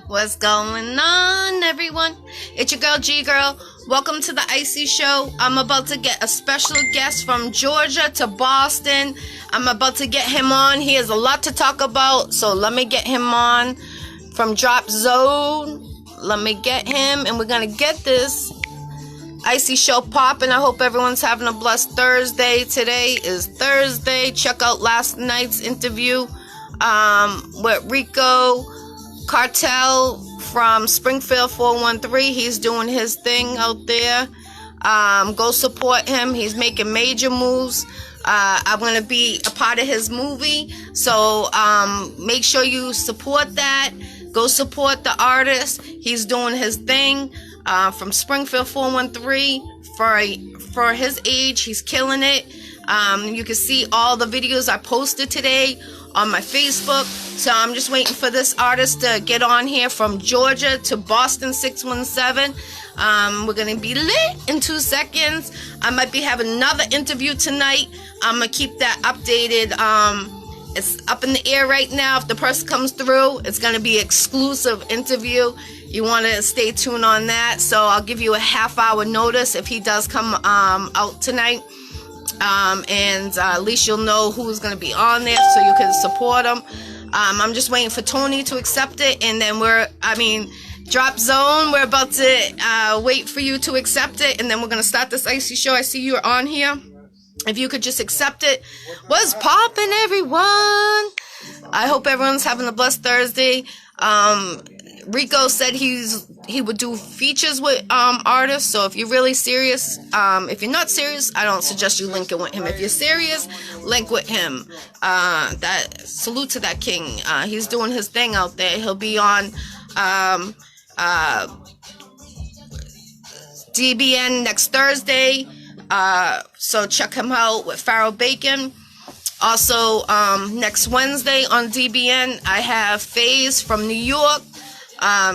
What's going on, everyone? It's your girl, GGirl. Welcome to the Iccy Show. I'm about to get a special guest from Georgia to Boston. I'm about to get him on. He has a lot to talk about, so let me get him on from Dropzone. Let me get him, and we're going to get this Iccy Show popping. I hope everyone's having a blessed Thursday. Today is Thursday. Check out last night's interview with Rico Cartel from Springfield 413. He's doing his thing out there. Go support him. He's making major moves. I'm going to be a part of his movie, so make sure you support that. Go support the artist. He's doing his thing. From Springfield 413. For his age, he's killing it. You can see all the videos I posted today on my Facebook. So I'm just waiting for this artist to get on here from Georgia to Boston 617. We're going to be lit in 2 seconds. I might be having another interview tonight. I'm going to keep that updated. It's up in the air right now. If the person comes through, it's going to be exclusive interview. You want to stay tuned on that. So I'll give you a half-hour notice if he does come out tonight. And at least you'll know who's going to be on there so you can support him. I'm just waiting for Tony to accept it. And then Dropzone, we're about to wait for you to accept it. And then we're going to start this Iccy Show. I see you're on here. If you could just accept it. What's poppin', everyone? I hope everyone's having a blessed Thursday. Rico said he would do features with artists. So if you're really serious, if you're not serious, I don't suggest you linking with him. If you're serious, link with him. Salute to that king. He's doing his thing out there. He'll be on DBN next Thursday. So check him out with Farrell Bacon. Also, next Wednesday on DBN, I have FaZe from New York.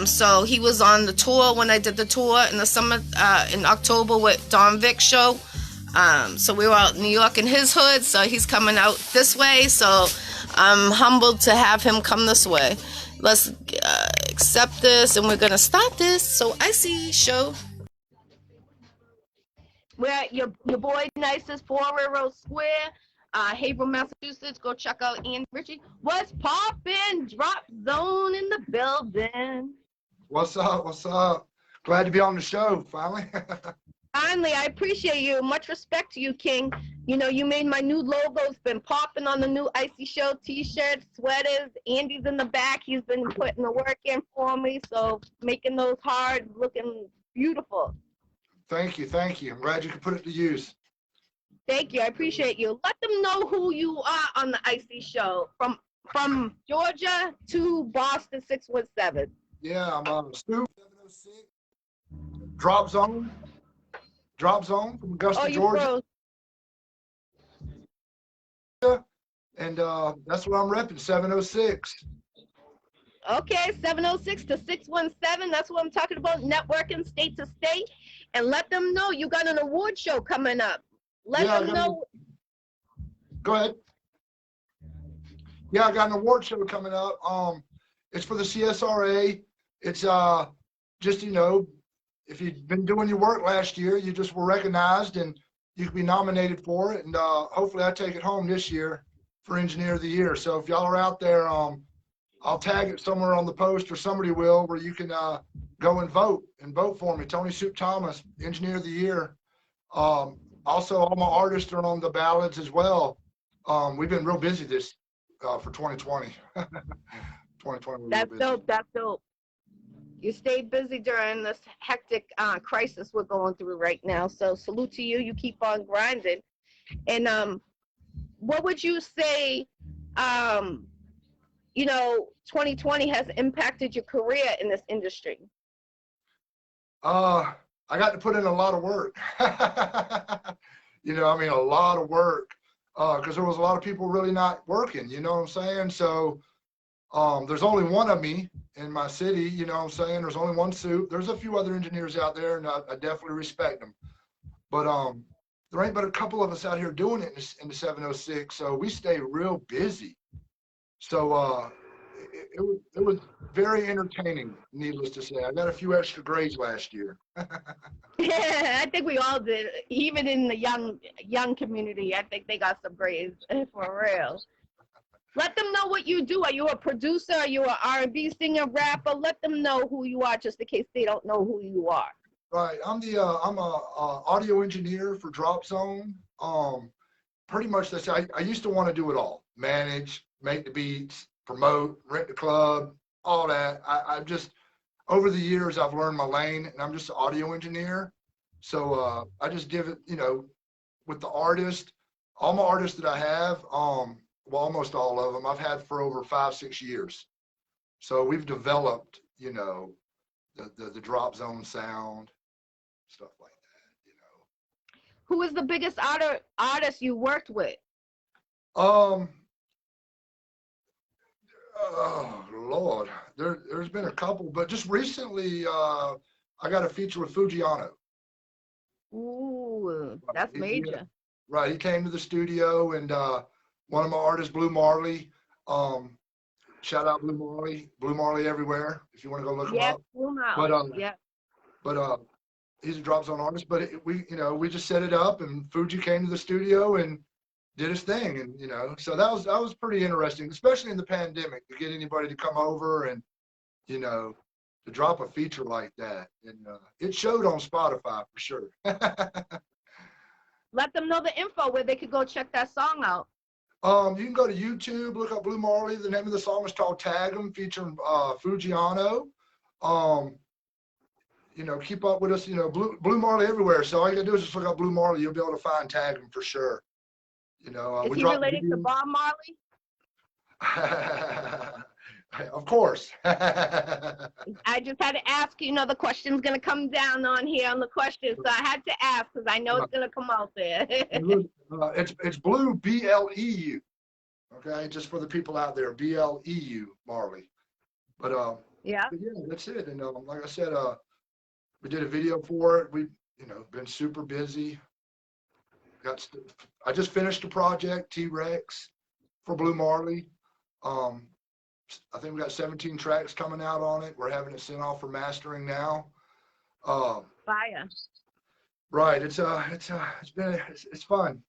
So he was on the tour when I did the tour in the summer, in October with Don Vic show. So we were out in New York in his hood, so he's coming out this way. So I'm humbled to have him come this way. Let's accept this, and we're gonna start this. So Iccy Showw. We're at your boy Nicest 4 Railroad Square, Haverhill, Massachusetts. Go check out Ian Richie. What's poppin'? Dropzone in the building. What's up? What's up? Glad to be on the show, finally. Finally, I appreciate you. Much respect to you, King. You know, you made my new logo's been popping on the new Iccy Showw t-shirts, sweaters. Andy's in the back. He's been putting the work in for me, so making those hard looking beautiful. Thank you. Thank you. I'm glad you could put it to use. Thank you. I appreciate you. Let them know who you are on the Iccy Showw from Georgia to Boston 617. Yeah, I'm Stu 706. Dropzone from Augusta, Georgia. And that's what I'm repping, 706. Okay, 706 to 617. That's what I'm talking about. Networking state to state. And let them know you got an award show coming up. Let them know. Go ahead. Yeah, I got an award show coming up. It's for the CSRA. It's just, you know, if you've been doing your work last year, you just were recognized and you can be nominated for it. And hopefully I take it home this year for Engineer of the Year. So if y'all are out there, I'll tag it somewhere on the post, or somebody will, where you can go and vote for me. Tony Soup Thomas, Engineer of the Year. Also, all my artists are on the ballots as well. We've been real busy for 2020. 2020. That's dope. That's dope. You stayed busy during this hectic crisis we're going through right now. So salute to you. You keep on grinding. And what would you say? You know, 2020 has impacted your career in this industry? I got to put in a lot of work. You know, I mean, a lot of work, because there was a lot of people really not working, you know what I'm saying? So there's only one of me in my city, you know what I'm saying? There's only one Soup. There's a few other engineers out there, and I definitely respect them. But there ain't but a couple of us out here doing it in the 706, so we stay real busy. So it was very entertaining, needless to say. I got a few extra grades last year. Yeah, I think we all did. Even in the young community, I think they got some grades for real. Let them know what you do. Are you a producer? Are you an R&B singer, rapper? Let them know who you are, just in case they don't know who you are. Right. I'm a audio engineer for Dropzone. Pretty much that's I used to want to do it all: manage, make the beats, promote, rent the club, all that. I've just over the years I've learned my lane, and I'm just an audio engineer. So I just give it, with the artist, all my artists that I have, well, almost all of them I've had for over 5-6 years. So we've developed, the Dropzone sound, stuff like that. Who is the biggest artist you worked with? Oh Lord, there's been a couple, but just recently, I got a feature with Fujiano. Ooh, that's major. Right, he came to the studio, and one of my artists, Blue Marley. Shout out Blue Marley everywhere. If you want to go look him up. Blue Marley. But he's a Dropzone artist. But we just set it up, and Fuji came to the studio and did his thing, and so that was pretty interesting, especially in the pandemic, to get anybody to come over and to drop a feature like that, and it showed on Spotify for sure. Let them know the info where they could go check that song out. You can go to YouTube, look up Blue Marley. The name of the song is called Tag 'Em, featuring Fujiano. Keep up with us, Blue Marley everywhere. So all you gotta do is just look up Blue Marley. You'll be able to find Tag 'Em for sure. Is he related to Bob Marley? Of course. I just had to ask, the question's going to come down on here on the question, so I had to ask because I know it's going to come out there. It's Blue, BLEU. Okay, just for the people out there, BLEU Marley. But yeah, that's it. And like I said, we did a video for it. We've been super busy. I just finished a project, T-Rex, for Blue Marley. I think we got 17 tracks coming out on it. We're having it sent off for mastering now. Fire. Right. It's fun.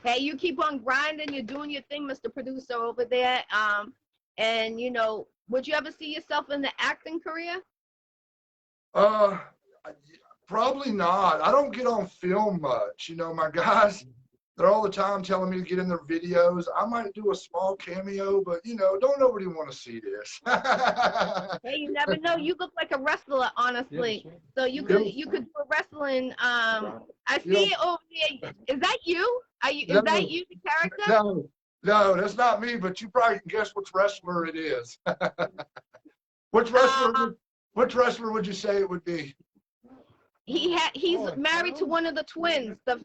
Hey, you keep on grinding. You're doing your thing, Mr. Producer over there. And would you ever see yourself in the acting career? Probably not. I don't get on film much. My guys, they're all the time telling me to get in their videos. I might do a small cameo, but don't nobody want to see this. Hey, you never know. You look like a wrestler, honestly. Yeah, sure. So you could do a wrestling. I see it over there. Is that you? Is that you, the character? No, that's not me. But you probably can guess which wrestler it is. Which wrestler would you say it would be? He's married to one of the twins, the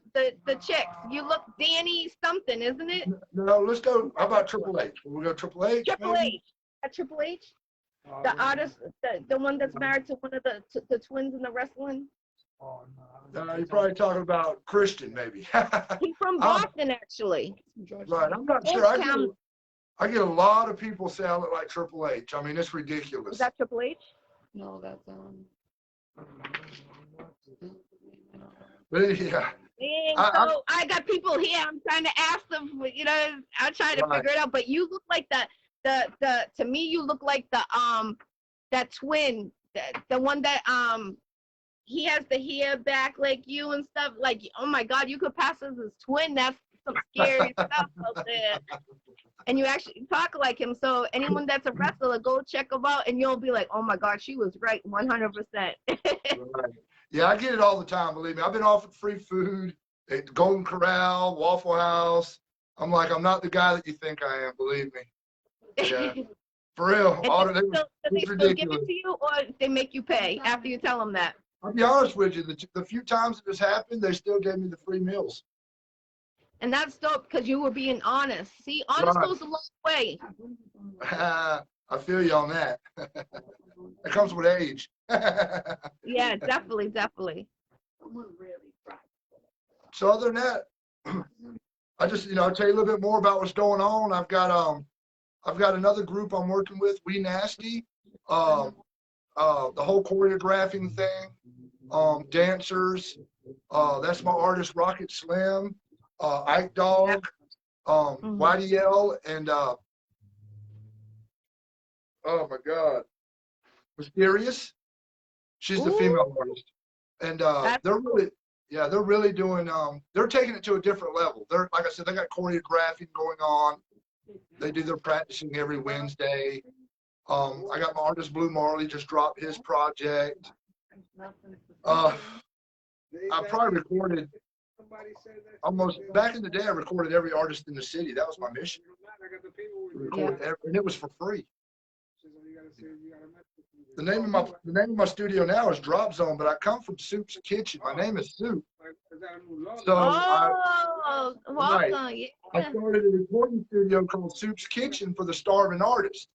chicks. You look Danny something, isn't it? No, let's go. How about Triple H? We'll go Triple H. Triple H. Triple H. The artist, the one that's married to one of the twins in the wrestling. You're probably talking about Christian, maybe. He's from Boston, actually. Right. I'm not sure. I get a lot of people say I look like Triple H. I mean, it's ridiculous. Is that Triple H? No, that's But yeah. So I got people here. I'm trying to ask them. I'm trying to figure it out. But you look like to me, you look like that twin, the one that he has the hair back like you and stuff. Like, oh my God, you could pass as his twin. That's some scary stuff out there. And you actually talk like him. So anyone that's a wrestler, go check him out, and you'll be like, oh my God, she was right, 100%. Right. Yeah, I get it all the time. Believe me, I've been offered free food at Golden Corral, Waffle House. I'm like, I'm not the guy that you think I am. Believe me. Yeah, for real. Do they still give it to you, or they make you pay after you tell them that? I'll be honest with you. The few times it has happened, they still gave me the free meals. And that's dope because you were being honest. See, honest goes a long way. I feel you on that. It comes with age. Yeah, definitely. So other than that, I just, I'll tell you a little bit more about what's going on. I've got I've got another group I'm working with, We Nasty. Um, the whole choreographing thing, dancers. That's my artist, Rocket Slim, Ike Dog, YDL, and oh my God, Mysterious. She's the female artist, and they're really, yeah, they're really doing. They're taking it to a different level. They're, like I said, they got choreographing going on. They do their practicing every Wednesday. I got my artist Blue Marley just dropped his project. I probably recorded almost back in the day. I recorded every artist in the city. That was my mission. Record every, and it was for free. The name of my studio now is Dropzone, but I come from Soup's Kitchen. My name is Soup. So welcome. Right. I started a recording studio called Soup's Kitchen for the starving artist,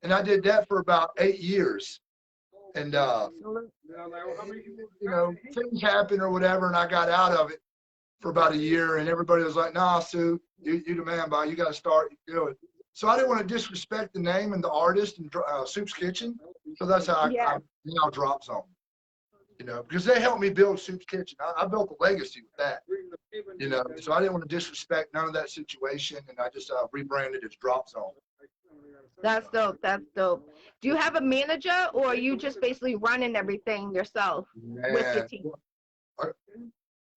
and I did that for about 8 years. And you know, things happened or whatever, and I got out of it for about a year, and everybody was like, "Nah, Soup, you the man, boy. You got to start doing it." So I didn't want to disrespect the name and the artist and Soup's Kitchen, so that's how I now Dropzone. You know, because they helped me build Soup's Kitchen. I built a legacy with that. You know, so I didn't want to disrespect none of that situation, and I just rebranded as Dropzone. That's dope. That's dope. Do you have a manager, or are you just basically running everything yourself with your team?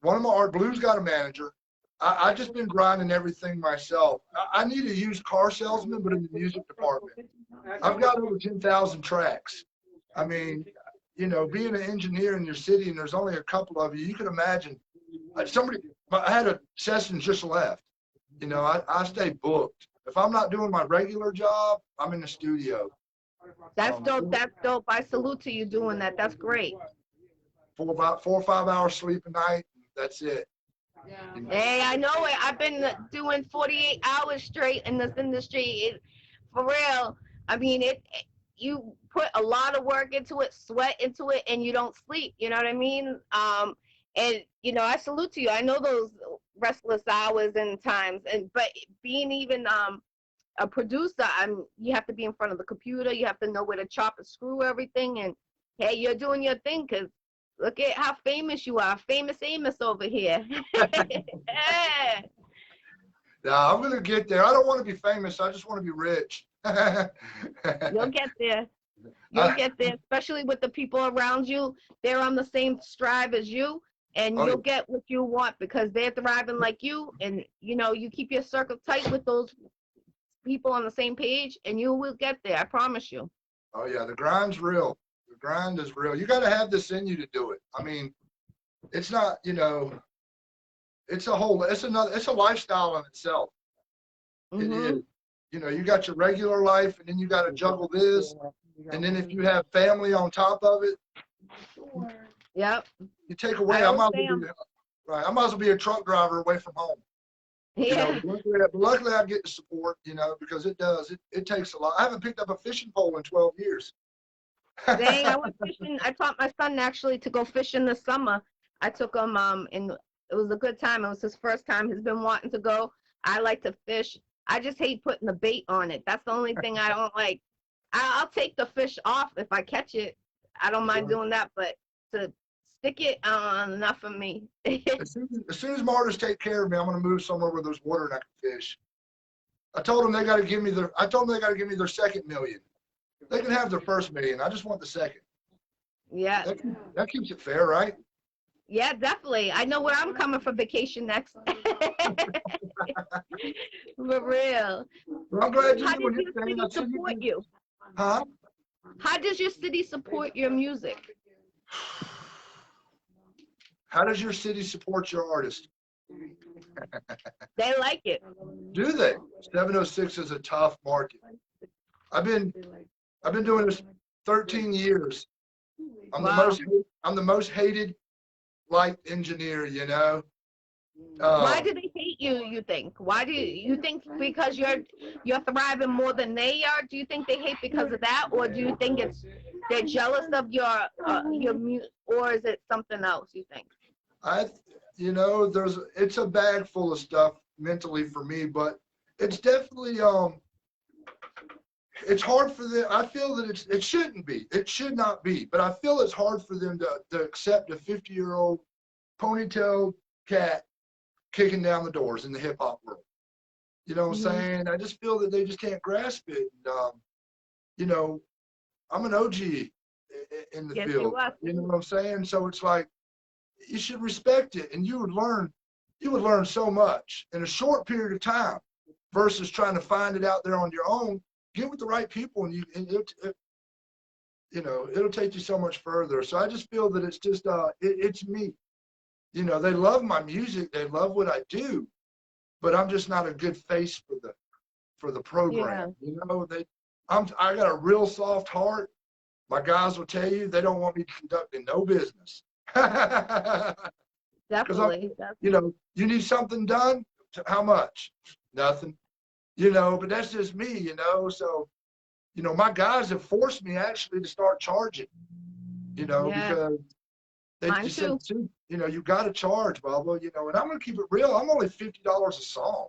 One of my art Blue's got a manager. I just been grinding everything myself. I need a used car salesman, but in the music department. I've got over 10,000 tracks. I mean, you know, being an engineer in your city and there's only a couple of you, you can imagine. I had a session just left. You know, I stay booked. If I'm not doing my regular job, I'm in the studio. That's dope. That's dope. I salute to you doing that. That's great. For about 4 or 5 hours sleep a night. That's it. Hey, I know it. I've been doing 48 hours straight in this industry. For real. I mean, you put a lot of work into it, sweat into it, and you don't sleep. You know what I mean? And you know, I salute to you. I know those restless hours and times. But being even a producer, you have to be in front of the computer. You have to know where to chop and screw everything. And hey, you're doing your thing, because look at how famous you are. Famous Amos over here. Yeah. Nah, I'm going to get there. I don't want to be famous. I just want to be rich. You'll get there. You'll get there, especially with the people around you. They're on the same strive as you, and you'll get what you want because they're thriving like you. And, you know, you keep your circle tight with those people on the same page, and you will get there. I promise you. Oh, yeah. The grind's real. The grind is real. You got to have this in you to do it. I mean, it's not, you know, it's a lifestyle in itself. It is. You know, you got your regular life, and then you got to juggle this. And then if you have family on top of it, yep, you take away. I might as well be a truck driver away from home. Yeah. You know, luckily I get the support, you know, because it does. It takes a lot. I haven't picked up a fishing pole in 12 years. Dang, I went fishing. I taught my son actually to go fishing this summer. I took him, and it was a good time. It was his first time. He's been wanting to go. I like to fish. I just hate putting the bait on it. That's the only thing I don't like. I'll take the fish off if I catch it. I don't mind doing that, but to stick it, not for me. as soon as my artists take care of me, I'm going to move somewhere where there's water and I can fish. I told them they got to give me their second million. They can have their first million. I just want the second. Yeah. That keeps it fair, right? Yeah, definitely. I know where I'm coming for vacation next. For real. Well, I'm glad How does your city support you? Huh? How does your city support your music? How does your city support your artist? They like it. Do they? 706 is a tough market. I've been doing this 13 years. I'm the most hated light engineer, you know. Why do they hate you, you think? Why do you think because you're thriving more than they are? Do you think they hate because of that, or do you think they're jealous of your music, or is it something else you think? You know, it's a bag full of stuff mentally for me, but it's definitely it's hard for them. I feel that it shouldn't be. It should not be. But I feel it's hard for them to accept a 50-year-old ponytail cat kicking down the doors in the hip hop world. You know what I'm saying? I just feel that they just can't grasp it. And, you know, I'm an OG in the field. You know what I'm saying? So it's like, you should respect it, and you would learn so much in a short period of time versus trying to find it out there on your own. Get with the right people, and it'll take you so much further. So I just feel that it's just it's me. You know, they love my music, they love what I do, but I'm just not a good face for the program. Yeah. You know, I got a real soft heart. My guys will tell you they don't want me conducting no business. Definitely. You know, you need something done. How much? Nothing. You know, but that's just me. You know, so you know, my guys have forced me actually to start charging. You know, because they just said, you know, you got to charge, Bubba. You know, and I'm gonna keep it real. I'm only $50 a song.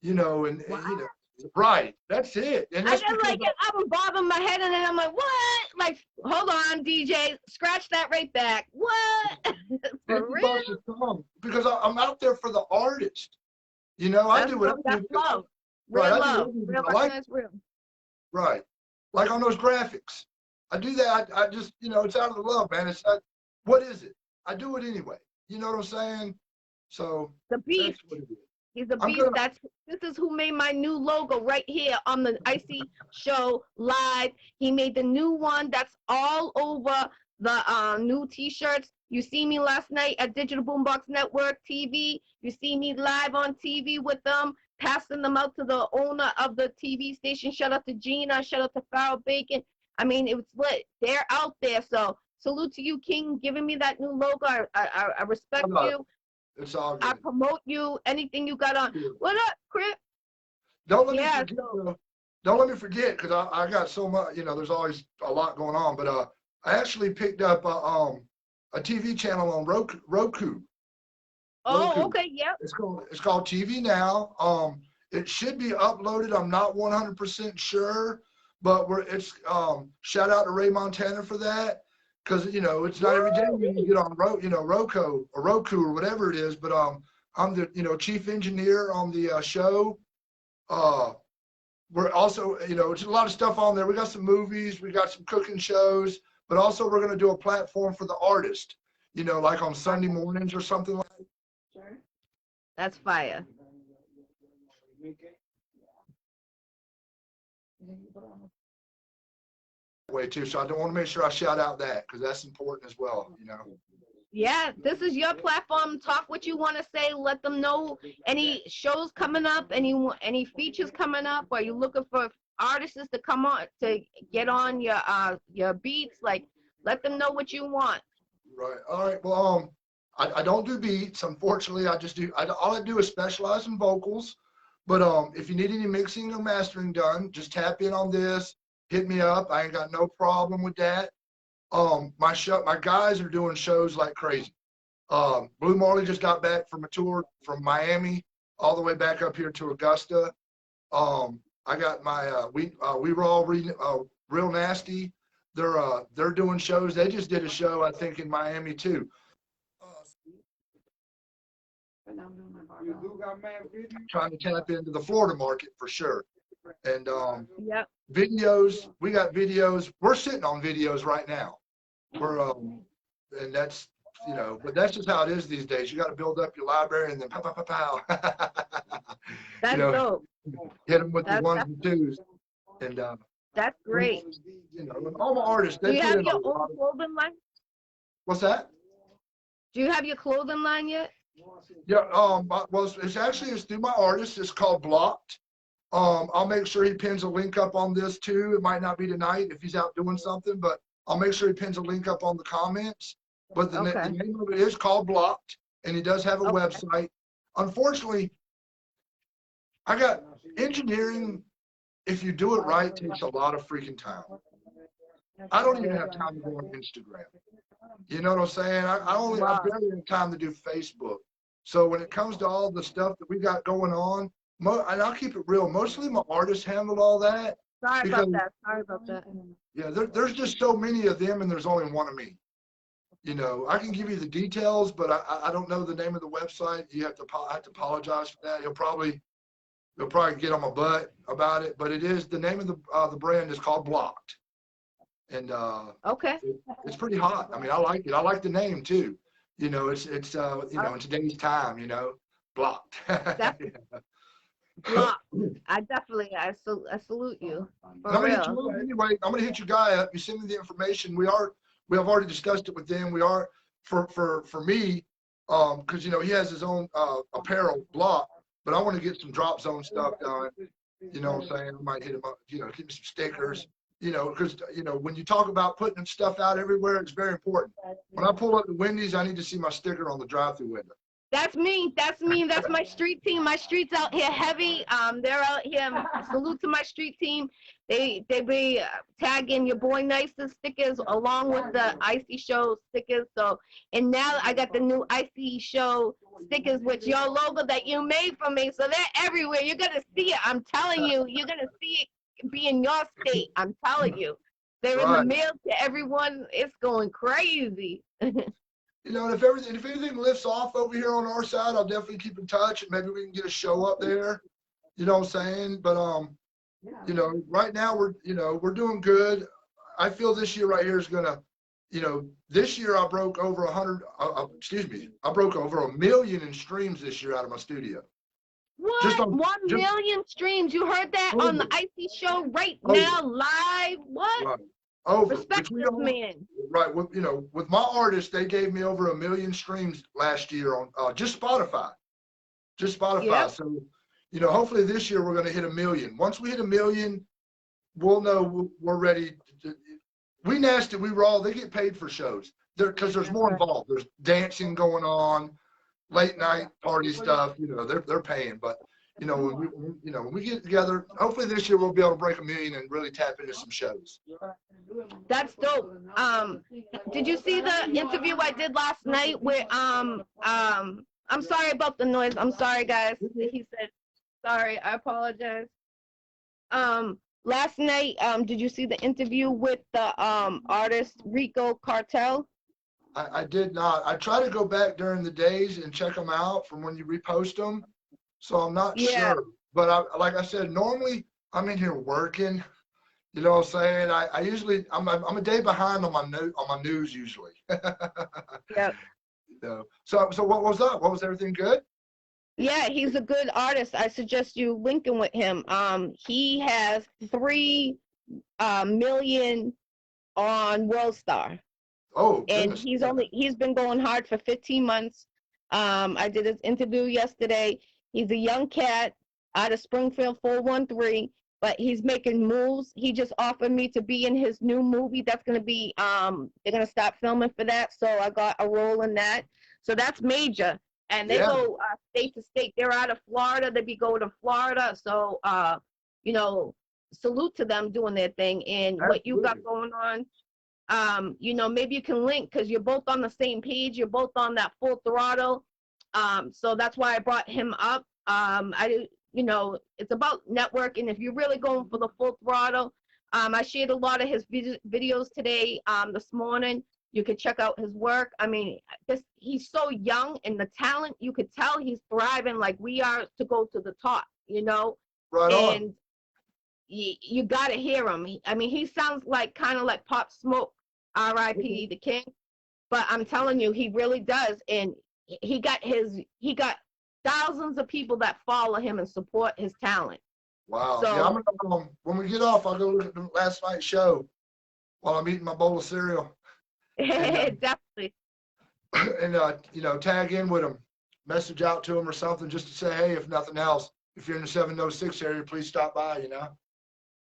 You know, and you know. Right, that's it. And that's I like it. I was bobbing my head, and then I'm like, what? Like, hold on, DJ, scratch that right back. What? For real? Because I'm out there for the artist. You know, I do what I do. Love. Real love. Real real. Right. Like on those graphics. I do that. I just, you know, it's out of the love, man. What is it? I do it anyway. You know what I'm saying? So the beast. That's what it is. He's a beast. This is who made my new logo right here on the Iccy Showw live. He made the new one that's all over the new t-shirts. You see me last night at Digital Boombox Network TV. You see me live on TV with them, passing them out to the owner of the TV station. Shout out to Gina. Shout out to Farrell Bacon. I mean, it was lit. They're out there. So salute to you, King, giving me that new logo. I respect you. It's all good. I promote you. Anything you got on. What up, Crip? Don't let me forget. Don't let me forget, because I got so much. You know, there's always a lot going on. But I actually picked up a TV channel on Roku. Oh, okay, yeah. It's called TV Now. It should be uploaded. I'm not 100% sure, but it's shout out to Ray Montana for that. Because, you know, it's not every day when you get on Roku or whatever it is. But I'm the, you know, chief engineer on the show. We're also, you know, it's a lot of stuff on there. We got some movies, we got some cooking shows, but also we're going to do a platform for the artist, you know, like on Sunday mornings or something like that. Sure. That's fire. Way too, so I don't want to make sure I shout out that, because that's important as well, you know. Yeah, this is your platform. Talk what you want to say. Let them know any shows coming up, any features coming up. Are you looking for artists to come on to get on your beats? Like, let them know what you want. Right. All right. Well, I don't do beats, unfortunately. I just do. All I do is specialize in vocals. But if you need any mixing or mastering done, just tap in on this. Hit me up. I ain't got no problem with that. My guys are doing shows like crazy. Blue Marley just got back from a tour from Miami all the way back up here to Augusta. I got my we were all real nasty. They're doing shows. They just did a show, I think, in Miami too. Trying to tap into the Florida market for sure. And videos, we got videos. We're sitting on videos right now. We're and that's, you know, but that's just how it is these days. You got to build up your library and then pow, pow, pow, pow. That's dope. Hit them with the ones and twos. And that's great. You know, all my artists. Do you have your own clothing line? What's that? Do you have your clothing line yet? Yeah. Well, it's through my artist. It's called Blocked. I'll make sure he pins a link up on this too. It might not be tonight if he's out doing something, but I'll make sure he pins a link up on the comments. But the name of it is called Blocked, and he does have a website. Unfortunately, I got engineering. If you do it right, takes a lot of freaking time. I don't even have time to go on Instagram. You know what I'm saying? I barely have time to do Facebook. So when it comes to all the stuff that we got going on, and I'll keep it real, mostly my artists handled all that. Sorry because about that. Sorry about that. yeah, there's just so many of them, and there's only one of me. You know, I can give you the details, but I don't know the name of the website. I have to apologize for that. He'll probably get on my butt about it, but it is the name of the brand is called Blocked, and Okay. it's pretty hot. I mean, I like it. I like the name too. You know, it's you know, in today's time, you know, Blocked. Block. I salute you. And I'm For gonna hit you real. up anyway. I'm gonna hit your guy up. You send me the information. We have already discussed it with them. We are for me, because you know he has his own apparel block, but I want to get some Dropzone stuff done. You know what I'm saying? I might hit him up. You know, give me some stickers. You know, because you know when you talk about putting stuff out everywhere, it's very important. When I pull up the Wendy's, I need to see my sticker on the drive-through window. That's me. That's me. That's my street team. My street's out here heavy. They're out here. Salute to my street team. They be tagging your boy Nice's stickers along with the Iccy Showw stickers. So, and now I got the new Iccy Showw stickers with your logo that you made for me. So they're everywhere. You're gonna see it. I'm telling you. You're gonna see it be in your state. I'm telling you. They're in the mail to everyone. It's going crazy. You know, and if anything lifts off over here on our side, I'll definitely keep in touch, and maybe we can get a show up there. You know what I'm saying? But you know, right now we're doing good. I feel this year right here is gonna, you know, this year I broke over 100. I broke over 1 million in streams this year out of my studio. What? Just 1 million streams? You heard that on the Iccy Showw right now, live? What? Right. Over. Respect this man. Right. With, you know, with my artists, they gave me over 1 million streams last year on just Spotify. Just Spotify. Yep. So, you know, hopefully this year we're going to hit 1 million. Once we hit 1 million, we'll know we're ready. We nasty, we raw. They get paid for shows because there's more involved. There's dancing going on, late night party stuff. You know, they're paying, but. You know, when we get together, hopefully this year we'll be able to break 1 million and really tap into some shows. That's dope. Did you see the interview I did last night with I'm sorry about the noise. I'm sorry, guys. He said, sorry, I apologize. Last night, did you see the interview with the artist Rico Cartel? I did not. I try to go back during the days and check them out from when you repost them. So I'm not sure, but like I said, normally I'm in here working. You know what I'm saying? I usually I'm a day behind on my news usually. Yep. You know, so what was that? What was everything good? Yeah, he's a good artist. I suggest you linking with him. He has 3 million on WorldStar. Oh, and he's been going hard for 15 months. I did his interview yesterday. He's a young cat out of Springfield 413, but he's making moves. He just offered me to be in his new movie. That's going to be, they're going to stop filming for that. So I got a role in that. So that's major. And they go state to state. They're out of Florida. They be going to Florida. So, you know, salute to them doing their thing. And what you got going on, you know, maybe you can link because you're both on the same page. You're both on that Full Throttle. So that's why I brought him up. You know, it's about networking. If you're really going for the Full Throttle, I shared a lot of his videos today, this morning. You could check out his work. I mean, he's so young, and the talent, you could tell he's thriving like we are to go to the top, you know? Right on. And you got to hear him. I mean, he sounds like kind of like Pop Smoke, R.I.P. the King. But I'm telling you, he really does. And he got thousands of people that follow him and support his talent. Wow. So, yeah, I'm gonna, when we get off, I'll go look at the last night's show while I'm eating my bowl of cereal. And, definitely. And you know, tag in with him, message out to him or something, just to say, hey, if nothing else, if you're in the 706 area, please stop by. You know.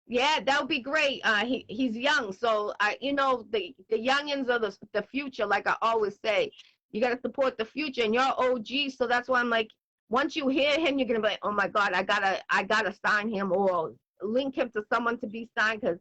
Yeah, that would be great. He's young, so you know, the youngins are the future. Like I always say, you got to support the future, and you're OG. So that's why I'm like, once you hear him, you're gonna be like, oh my God, I gotta sign him or link him to someone to be signed, because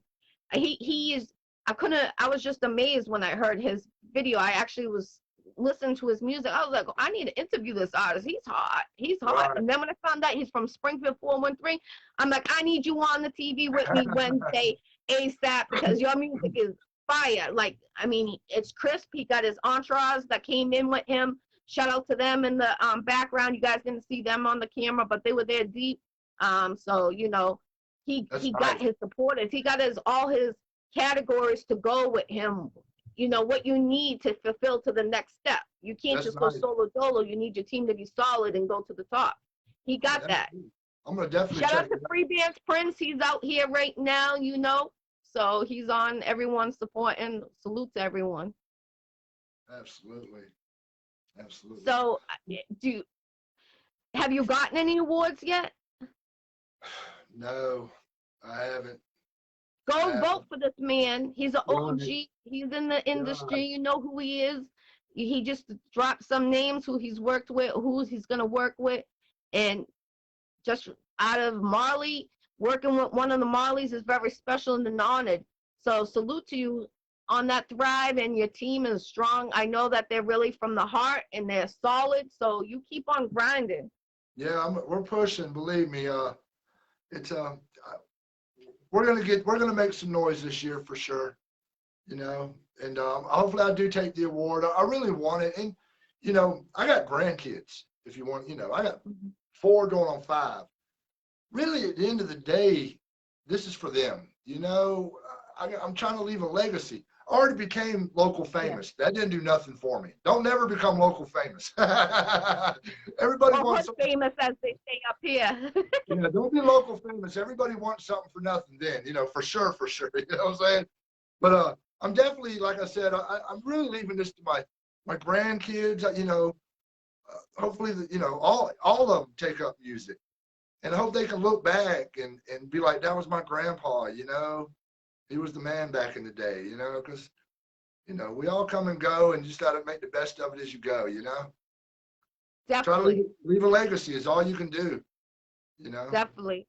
he is. I was just amazed when I heard his video. I actually was listened to his music. I was like, I need to interview this artist. He's hot. He's hot. Right. And then when I found out he's from Springfield 413, I'm like, I need you on the TV with me Wednesday ASAP because your music is fire. Like, I mean, it's crisp. He got his entourage that came in with him. Shout out to them in the background. You guys didn't see them on the camera, but they were there deep. So you know, he got his supporters. He got all his categories to go with him. You know what you need to fulfill to the next step. You can't just go solo dolo. You need your team to be solid and go to the top. He got that. I'm gonna definitely shout out to Free Bands Prince. He's out here right now. You know, so he's on everyone's support and salute to everyone. Absolutely. So, have you gotten any awards yet? No, I haven't. Go vote for this man. He's an OG. He's in the industry. You know who he is. He just dropped some names who he's worked with, who he's going to work with. And just out of Marley, working with one of the Marleys is very special and honored. So salute to you on that thrive, and your team is strong. I know that they're really from the heart and they're solid. So you keep on grinding. Yeah, we're pushing. Believe me. It's we're gonna make some noise this year for sure, you know, and hopefully I do take the award. I really want it, and you know, I got grandkids. If you want, you know, I got 4 going on 5. Really, at the end of the day, this is for them. You know, I'm trying to leave a legacy. I already became local famous. Yeah. That didn't do nothing for me. Don't never become local famous. Everybody wants famous, as they say up here. Yeah, don't be local famous. Everybody wants something for nothing then, you know, for sure. You know what I'm saying? But I'm definitely, like I said, I'm really leaving this to my grandkids. You know, hopefully, you know, all of them take up music. And I hope they can look back and be like, that was my grandpa, you know. He was the man back in the day, you know, because, you know, we all come and go, and you just got to make the best of it as you go, you know. Definitely. Try to leave a legacy is all you can do, you know. Definitely.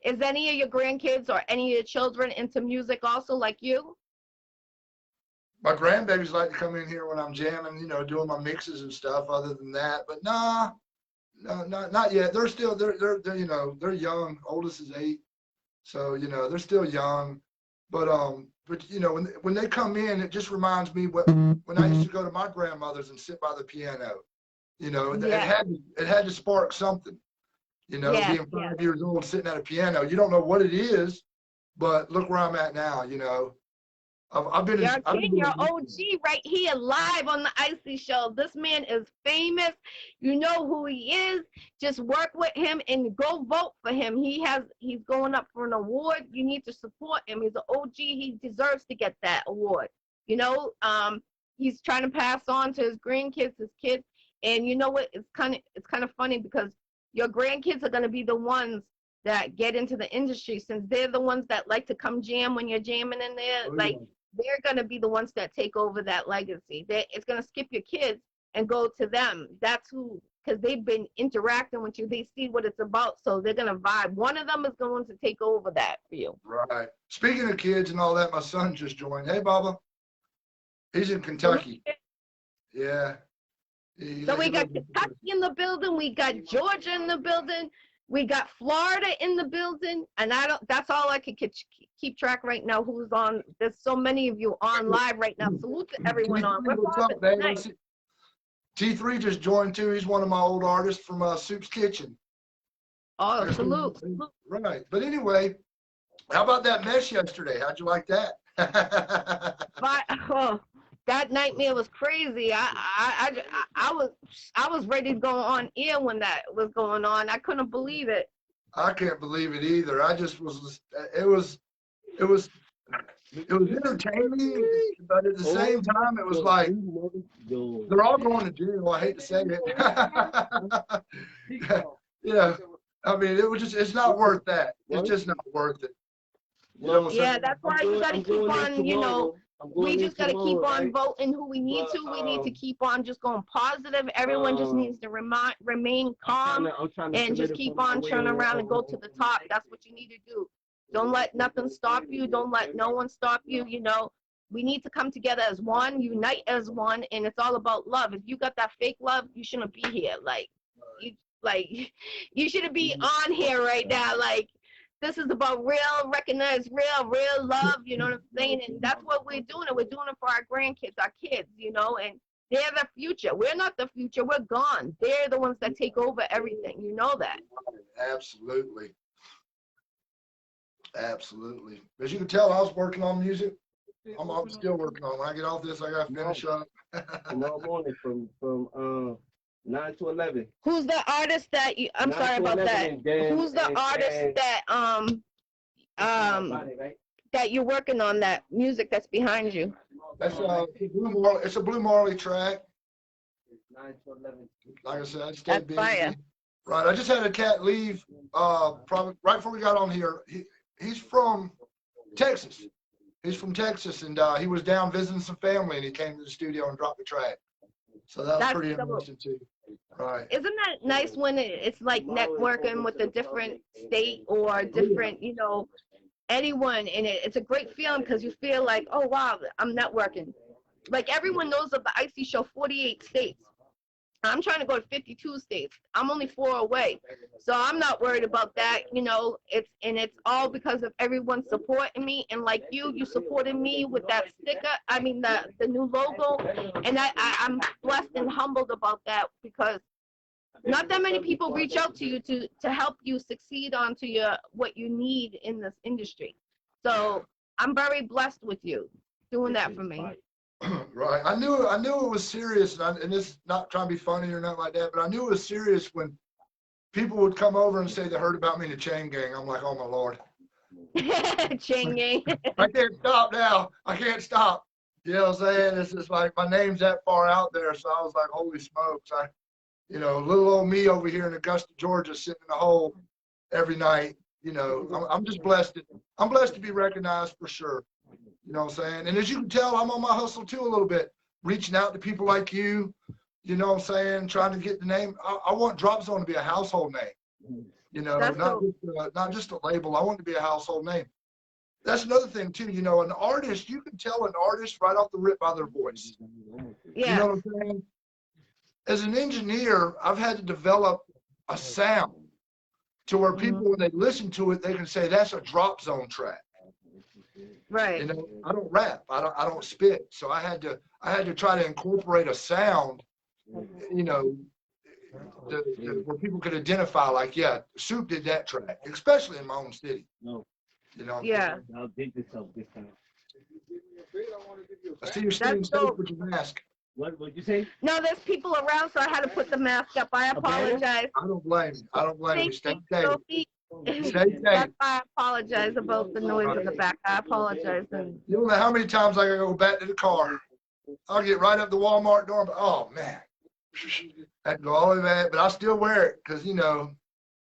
Is any of your grandkids or any of your children into music also like you? My grandbabies like to come in here when I'm jamming, you know, doing my mixes and stuff. Other than that, but no, not yet. They're still they're you know, they're young. Oldest is 8, so you know they're still young. But you know, when they come in, it just reminds me when I used to go to my grandmother's and sit by the piano. You know, it had to spark something. You know, being 5 years old, sitting at a piano, you don't know what it is, but look where I'm at now. You know, I've been. You're OG right here, live on the Iccy Show. This man is famous. You know who he is. Just work with him and go vote for him. He's going up for an award. You need to support him. He's an OG. He deserves to get that award. You know, he's trying to pass on to his grandkids, his kids. And you know what? It's kind of funny because your grandkids are going to be the ones that get into the industry, since they're the ones that like to come jam when you're jamming in there. They're going to be the ones that take over that legacy. It's going to skip your kids and go to them. That's who, because they've been interacting with you. They see what it's about, so they're going to vibe. One of them is going to take over that for you. Right. Speaking of kids and all that, my son just joined. Hey, Baba. He's in Kentucky. Yeah. So we got Kentucky in the building. We got Georgia in the building. We got Florida in the building. And that's all I can keep track right now who's on. There's so many of you on live right now. Salute to everyone on. What's up, man? T3 just joined too. He's one of my old artists from Soup's Kitchen. Oh, salute. Right. But anyway, how about that mess yesterday? How'd you like that? That nightmare was crazy. I was ready to go on air when that was going on. I couldn't believe it. I can't believe it either. I just was. It was entertaining, but at the same time, it was like they're all going to jail. I hate to say it. Yeah, I mean, it's not worth that. It's just not worth it. You know, yeah, that's why you got to keep on, you know. We just got to keep on voting who we need to. We need to keep on just going positive. Everyone just needs to remain calm and just keep on turning around and go to the top. That's what you need to do. Don't let nothing stop you. Don't let no one stop you. You know, We need to come together as one, unite as one, and it's all about love. If you got that fake love, you shouldn't be here. Like you shouldn't be on here right now. Like, this is about real, recognize real love, you know what I'm saying? And that's what we're doing. And we're doing it for our grandkids, our kids, you know, and they're the future. We're not the future. We're gone. They're the ones that take over everything. You know that. Absolutely. Absolutely. As you can tell, I was working on music. I'm still working on it. When I get off this, I got to finish up. Tomorrow morning from 9 to 11. Who's the artist that you, I'm sorry about that. Who's the artist that, that you're working on, that music that's behind you? That's it's a Blue Marley track. 9 to 11. Like I said, I That's busy. fire. Right. I just had a cat leave probably right before we got on here. He's from Texas. He's from Texas, and he was down visiting some family, and he came to the studio and dropped the track. So that was pretty interesting too. Right. Isn't that nice when it's like networking with a different state or different, you know, anyone, and it's a great feeling because you feel like, oh wow, I'm networking. Like, everyone knows of the Iccy Show, 48 states. I'm trying to go to 52 states. I'm only 4 away. So I'm not worried about that, you know. It's all because of everyone supporting me, and like you supported me with that sticker, I mean the new logo, and I'm blessed and humbled about that, because not that many people reach out to you to help you succeed onto what you need in this industry. So I'm very blessed with you doing that for me. Right. I knew it was serious, and this is not trying to be funny or nothing like that, but I knew it was serious when people would come over and say they heard about me in the chain gang. I'm like, oh my Lord. Chain gang. I can't stop now. I can't stop. You know what I'm saying? It's just like my name's that far out there. So I was like, holy smokes. Little old me over here in Augusta, Georgia, sitting in a hole every night. You know, I'm just blessed. I'm blessed to be recognized for sure. You know what I'm saying? And as you can tell, I'm on my hustle too a little bit, reaching out to people like you, you know what I'm saying, trying to get the name. I want Dropzone to be a household name, you know, not just a label. I want it to be a household name. That's another thing too, you know, an artist, you can tell an artist right off the rip by their voice. Yeah. You know what I'm saying? As an engineer, I've had to develop a sound to where people, when they listen to it, they can say that's a Dropzone track. Right. You know, I don't rap. I don't spit. So I had to try to incorporate a sound, you know, where people could identify, like, yeah, Soup did that track, especially in my own city. No. You know. Yeah. I'll dig this up this time. I see you're staying safe with your mask. What'd you say? No, there's people around, so I had to put the mask up. I apologize. I don't blame you. I don't blame you. Stay safe. Sophie. That's why I apologize about the noise in the back. I apologize. And you don't know how many times I gotta go back to the car. I'll get right up the Walmart door, but oh man, I can go all the way back, but I still wear it because, you know,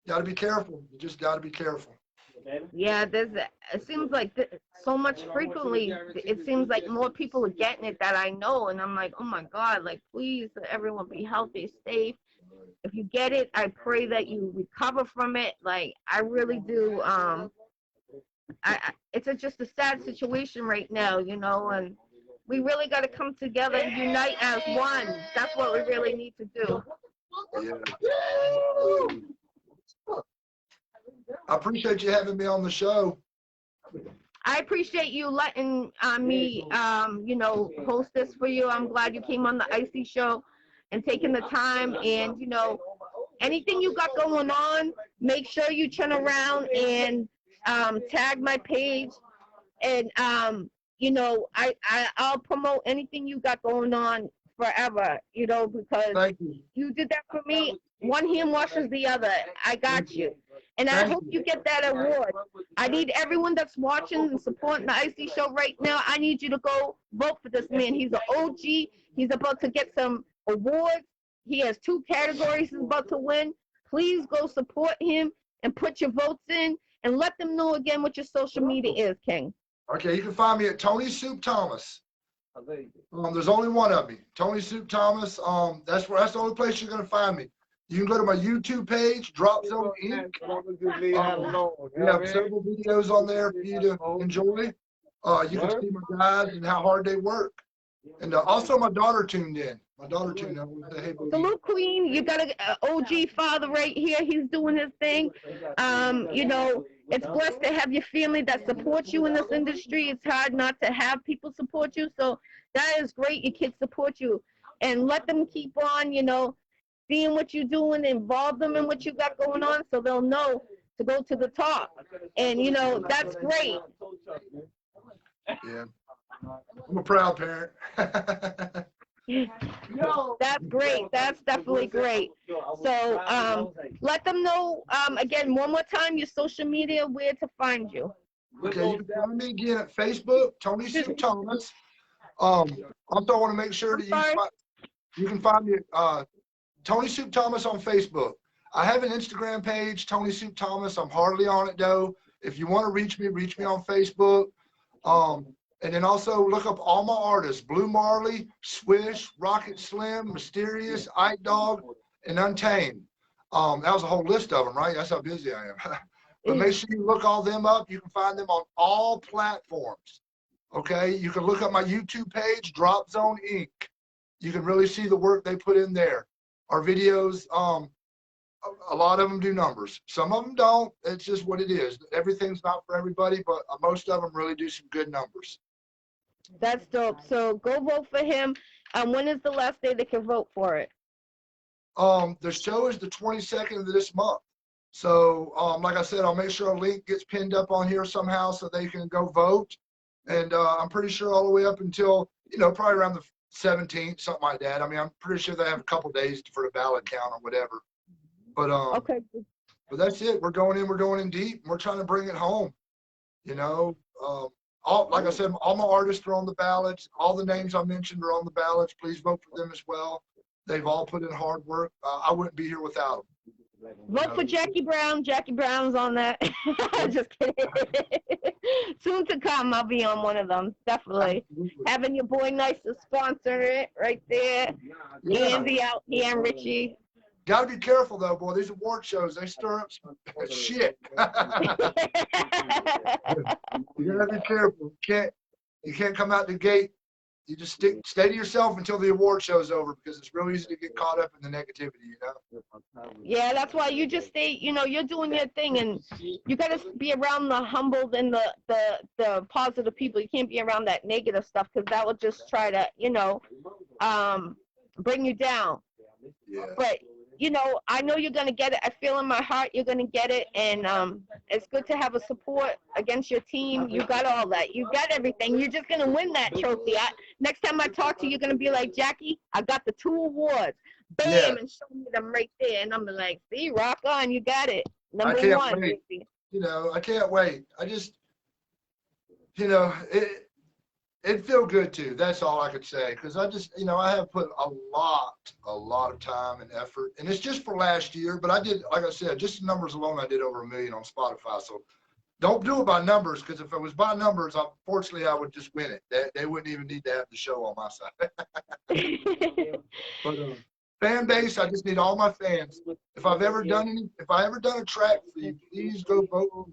you gotta be careful. You just gotta be careful. yeah, it seems like so much frequently, it seems like more people are getting it that I know, and I'm like, oh my God, like, please, everyone be healthy, safe. If you get it, I pray that you recover from it. Like, I really do. It's just a sad situation right now, you know, and we really got to come together and unite as one. That's what we really need to do. Yeah. I appreciate you having me on the show. I appreciate you letting me, you know, host this for you. I'm glad you came on the Iccy Show and taking the time. And, you know, anything you got going on, make sure you turn around and tag my page. And, you know, I'll promote anything you got going on forever, you know, because you did that for me. One hand washes the other. I got you. And I hope you get that award. I need everyone that's watching and supporting the Iccy Show right now. I need you to go vote for this man. He's an OG. He's about to get some awards. He has 2 categories he's about to win. Please go support him and put your votes in, and let them know again what your social media is, King. Okay, you can find me at Tony Soup Thomas. There's only one of me, Tony Soup Thomas. That's the only place you're gonna find me. You can go to my YouTube page, Dropzone Inc. We have several videos on there for you to enjoy. You can see my guys and how hard they work. And also my daughter tuned in. My daughter tuned in. Say, hey, baby. Salute Queen, you got an OG father right here. He's doing his thing. You know, it's blessed to have your family that supports you in this industry. It's hard not to have people support you. So that is great. Your kids support you. And let them keep on, you know, seeing what you're doing, involve them in what you got going on so they'll know to go to the top. And, you know, that's great. Yeah. I'm a proud parent. That's great. That's definitely great. So let them know, again, one more time, your social media, where to find you. Okay, you can find me again at Facebook, Tony Soup Thomas. Also, I want to make sure that you can find me Tony Soup Thomas on Facebook. I have an Instagram page, Tony Soup Thomas. I'm hardly on it though. If you want to reach me on Facebook. And then also look up all my artists: Blue Marley, Swish, Rocket Slim, Mysterious, Ike Dog, and Untamed. That was a whole list of them, right? That's how busy I am. But make sure you look all them up. You can find them on all platforms. Okay, you can look up my YouTube page, Dropzone Inc. You can really see the work they put in there. Our videos, a lot of them do numbers. Some of them don't. It's just what it is. Everything's not for everybody, but most of them really do some good numbers. That's dope. So go vote for him. When is the last day they can vote for it? The show is the 22nd of this month. So, like I said, I'll make sure a link gets pinned up on here somehow so they can go vote. And I'm pretty sure all the way up until, you know, probably around the 17th, something like that. I mean, I'm pretty sure they have a couple days for the ballot count or whatever. But okay. But that's it. We're going in deep. And we're trying to bring it home. You know, like I said, all my artists are on the ballots. All the names I mentioned are on the ballots. Please vote for them as well. They've all put in hard work. I wouldn't be here without them. Vote for Jackie Brown. Jackie Brown's on that. Just kidding. Soon to come, I'll be on one of them. Definitely. Absolutely. Having your boy Nice to sponsor it right there. Yeah. Andy out here and Richie. Gotta be careful though, boy. These award shows, they stir up some shit. You gotta be careful. You can't come out the gate. You just stay to yourself until the award show's over, because it's real easy to get caught up in the negativity, you know? Yeah, that's why you just stay, you know, you're doing your thing, and you got to be around the humbled and the positive people. You can't be around that negative stuff, because that will just try to, you know, bring you down. Yeah. But, you know, I know you're going to get it. I feel in my heart you're going to get it, and it's good to have a support against your team. You got all that. You got everything. You're just going to win that trophy. Next time I talk to you, you're going to be like, Jackie, I got the 2 awards. Bam, yeah. And show me them right there. And I'm like, see, rock on. You got it. Number 1. Wait. You know, I can't wait. I just, you know, it'd feel good too. That's all I could say. Because I just, you know, I have put a lot of time and effort. And it's just for last year. But I did, like I said, just the numbers alone, I did over 1 million on Spotify. So don't do it by numbers, because if it was by numbers, unfortunately, I would just win it. They wouldn't even need to have the show on my side. But fan base, I just need all my fans. If I ever done a track for you, please go vote for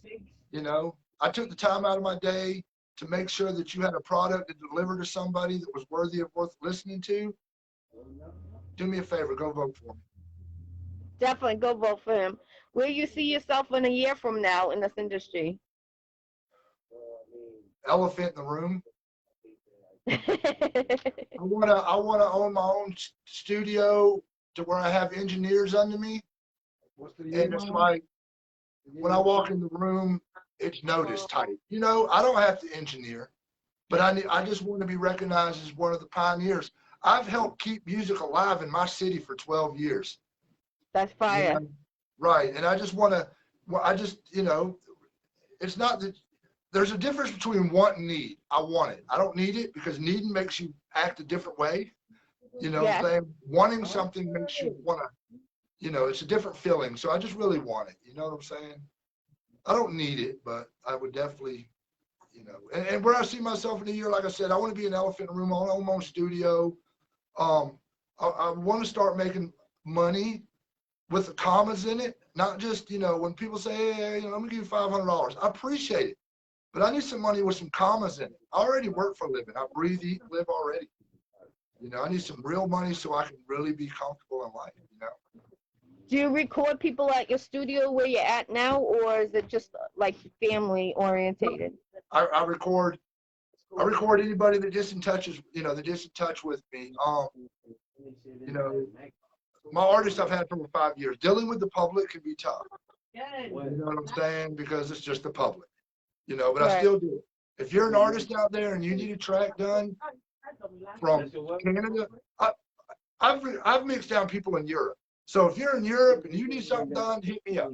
me. You know, I took the time out of my day to make sure that you had a product to deliver to somebody that was worth listening to. Do me a favor, go vote for me. Definitely go vote for him. Where you see yourself in a year from now in this industry? Elephant in the room. I wanna own my own studio to where I have engineers under me. And it's like, when I walk in the room, it's noticed type. You know, I don't have to engineer, but I just want to be recognized as one of the pioneers. I've helped keep music alive in my city for 12 years. That's fire. You know? Right. And I just want to, you know, it's not that there's a difference between want and need. I want it. I don't need it, because needing makes you act a different way. You know what I'm saying? Wanting something makes you want to, you know, it's a different feeling. So I just really want it. You know what I'm saying? I don't need it, but I would definitely, you know, and where I see myself in a year, like I said, I want to be an elephant in the room. I want to own my own studio. I want to start making money with the commas in it, not just, you know, when people say, hey, you know, I'm gonna give you $500. I appreciate it, but I need some money with some commas in it. I already work for a living. I breathe, eat, and live already. You know, I need some real money so I can really be comfortable in life, you know. Do you record people at your studio where you're at now, or is it just like family orientated? I record anybody that gets in touch with me. You know, my artists I've had for 5 years. Dealing with the public can be tough. You know what I'm saying? Because it's just the public. You know, but I still do it. If you're an artist out there and you need a track done from Canada, I've mixed down people in Europe. So if you're in Europe and you need something done, hit me up.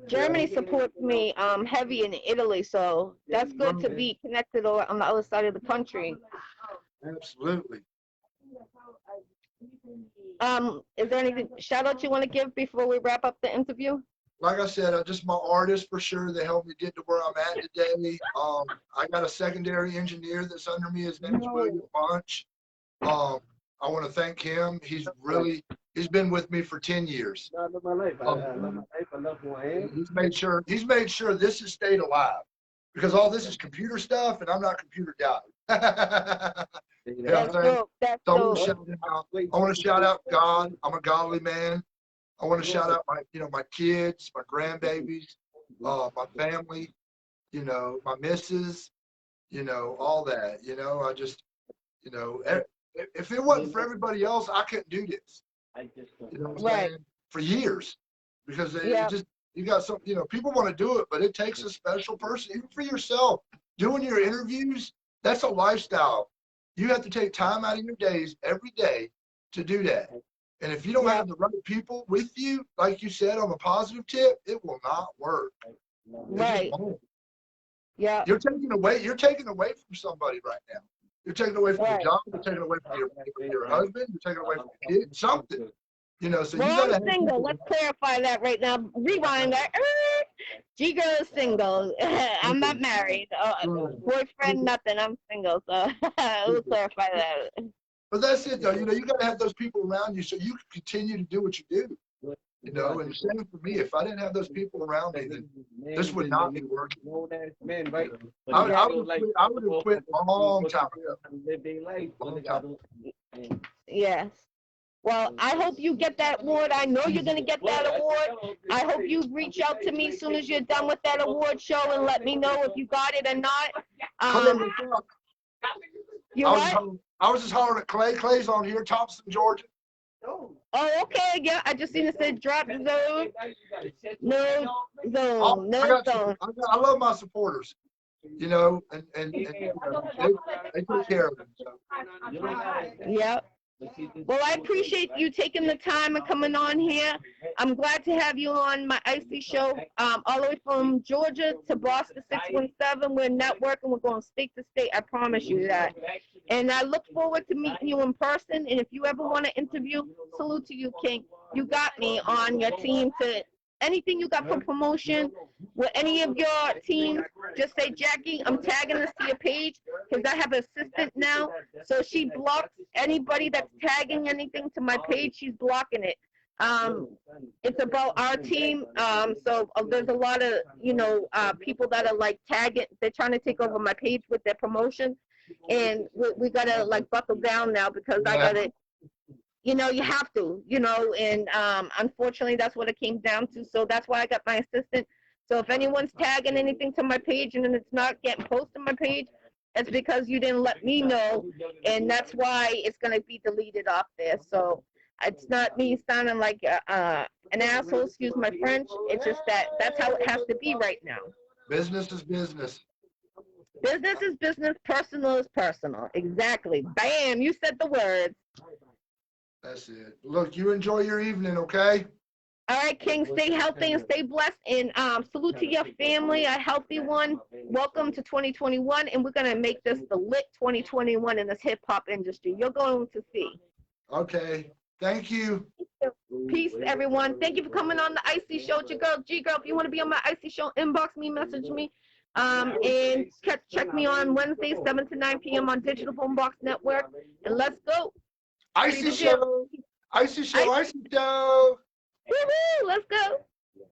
Germany supports me heavy in Italy, so that's good to be connected on the other side of the country. Absolutely. Is there anything shout out you want to give before we wrap up the interview? Like I said, I'm just my artists for sure. They helped me get to where I'm at today. I got a secondary engineer that's under me. His name is William Bunch. I want to thank him. He's been with me for 10 years. I love my life. I love my life. I love who I am. He's made sure this has stayed alive, because all this is computer stuff and I'm not computer guy. You know what I'm saying? I want to shout out God. I'm a godly man. I want to shout out my kids, my grandbabies, my family, you know, my missus, you know, all that. You know, I just, you know, if it wasn't for everybody else, I couldn't do this. You know what I'm saying? For years, because you got some, you know, people want to do it, but it takes a special person. Even for yourself, doing your interviews, that's a lifestyle. You have to take time out of your days every day to do that. And if you don't have the right people with you, like you said, on the positive tip, it will not work. Right. Yeah. You're taking away from somebody right now. You're taking away from your job. You're taking away from your husband. You're taking away from your kids. Something. You know, so you gotta. I'm single. Let's clarify that right now. Rewind that. GGirl is single. I'm not married. Boyfriend, nothing. I'm single. So we'll clarify that. But that's it, though. You know, you gotta have those people around you so you can continue to do what you do. You know, and the same for me. If I didn't have those people around me, then this would not be working. I would have quit a long time ago. Yes. Well, I hope you get that award. I know you're going to get that award. I hope you reach out to me as soon as you're done with that award show and let me know if you got it or not. I was just hollering at Clay. Clay's on here, Thompson, Georgia. Oh, okay. Yeah, I just seen it said Dropzone. No zone. No zone. I love my supporters, you know, and you know, they take care of them. So. Yeah. Well, I appreciate you taking the time and coming on here. I'm glad to have you on my Iccy Show, all the way from Georgia to Boston 617. We're networking. We're going state to state. I promise you that. And I look forward to meeting you in person. And if you ever want to interview, salute to you, King. You got me on your team to anything you got for promotion with any of your teams. Just say, Jackie, I'm tagging this to your page because I have an assistant now. So she blocks anybody that's tagging anything to my page. She's blocking it. It's about our team. So there's a lot of, you know, people that are like tagging. They're trying to take over my page with their promotion. And we got to like buckle down now because I got to, you know, you have to, you know, and unfortunately that's what it came down to. So that's why I got my assistant. So if anyone's tagging anything to my page and then it's not getting posted on my page, it's because you didn't let me know. And that's why it's going to be deleted off there. So it's not me sounding like an asshole, excuse my French. It's just that that's how it has to be right now. Business is business. Business is business. Personal is personal. Exactly. Bam. You said the words. That's it. Look, you enjoy your evening, okay? All right, King. Stay healthy and stay blessed. And salute to your family, a healthy one. Welcome to 2021. And we're going to make this the lit 2021 in this hip-hop industry. You're going to see. Okay. Thank you. Peace, everyone. Thank you for coming on the Iccy Show. It's your girl, GGirl. If you want to be on my Iccy Show, inbox me, message me. And check me on Wednesdays, 7 to 9 p.m. on Digital Boombox Network. And let's go. Iccy Showw. Iccy Showw. Iccy Showw. Woo-hoo, let's go.